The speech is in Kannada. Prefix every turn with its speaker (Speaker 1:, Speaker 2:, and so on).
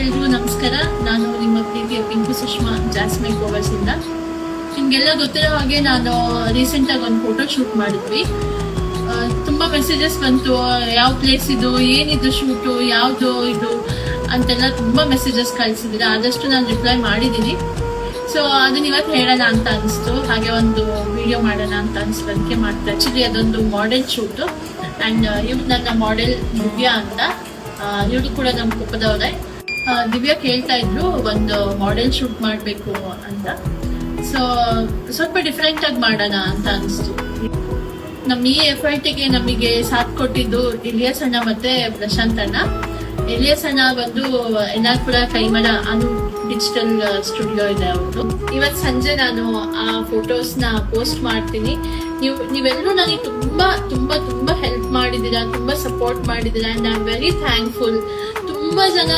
Speaker 1: ಎಲ್ರಿಗೂ ನಮಸ್ಕಾರ. ನಾನು ನಿಮ್ಮ ಪ್ರೀತಿಯ ಪಿಂಕು ಸುಷ್ಮಾ ಜಾಸ್ಮಿನ್ ಗೋವರ್ಸ್ ಇಂದ. ನಿಮ್ಗೆಲ್ಲ ಗೊತ್ತಿರೋ ಹಾಗೆ ನಾನು ರೀಸೆಂಟ್ ಆಗಿ ಒಂದು ಫೋಟೋ ಶೂಟ್ ಮಾಡಿದ್ವಿ. ತುಂಬಾ ಮೆಸೇಜಸ್ ಬಂತು, ಯಾವ ಪ್ಲೇಸ್ ಇದು, ಏನಿದು ಶೂಟು, ಯಾವ್ದು ಇದು ಅಂತೆಲ್ಲ ತುಂಬಾ ಮೆಸೇಜಸ್ ಕಳ್ಸಿದ್ರೆ ಆದಷ್ಟು ನಾನು ರಿಪ್ಲೈ ಮಾಡಿದೀನಿ. ಸೊ ಅದನ್ನ ಇವತ್ತು ಹೇಳೋಣ ಅಂತ ಅನಿಸ್ತು, ಹಾಗೆ ಒಂದು ವಿಡಿಯೋ ಮಾಡೋಣ ಅಂತ ಅನ್ಸ್ದಕ್ಕೆ ಮಾಡ್ತಾ. ಆಕ್ಚುಲಿ ಅದೊಂದು ಮಾಡೆಲ್ ಶೂಟು ಅಂಡ್ ಇವ್ರು ನನ್ನ ಮಾಡೆಲ್ ದಿವ್ಯಾ ಅಂತ. ಇವ್ರು ಕೂಡ ನಮ್ಮ ಕುಪ್ಪದವ್ರೆ. ದಿವ್ಯಾ ಕೇಳ್ತಾ ಇದ್ರು ಒಂದು ಮಾಡೆಲ್ ಶೂಟ್ ಮಾಡ್ಬೇಕು ಅಂತ. ಸೊ ಸ್ವಲ್ಪ ಡಿಫ್ರೆಂಟ್ ಆಗಿ ಮಾಡೋಣ ಅಂತ ಅನಿಸ್ತು. ನಮ್ಮ ಈ ಎಫರ್ಟ್ಗೆ ನಮಗೆ ಸಾಥ್ ಕೊಟ್ಟಿದ್ದು ಇಲಿಯಾಸ್ ಅಣ್ಣ ಮತ್ತೆ ಪ್ರಶಾಂತ್ ಅಣ್ಣ. ಇಲಿಯಾಸ್ ಅಣ್ಣ ಬಂದು ಎನ್ನಾರ್ಪುರ ಕೈಮರ ಅನು ಡಿಜಿಟಲ್ ಸ್ಟುಡಿಯೋ ಇದೆ ಅವ್ರದ್ದು. ಇವತ್ತು ಸಂಜೆ ನಾನು ಆ ಫೋಟೋಸ್ ನ ಪೋಸ್ಟ್ ಮಾಡ್ತೀನಿ. ನೀವೆಲ್ಲರೂ ನನಗೆ ತುಂಬಾ ತುಂಬಾ ತುಂಬಾ ಹೆಲ್ಪ್ ಮಾಡಿದೀರಾ, ತುಂಬಾ ಸಪೋರ್ಟ್ ಮಾಡಿದೀರಾ and I am very thankful. ತುಂಬಾ ಜನ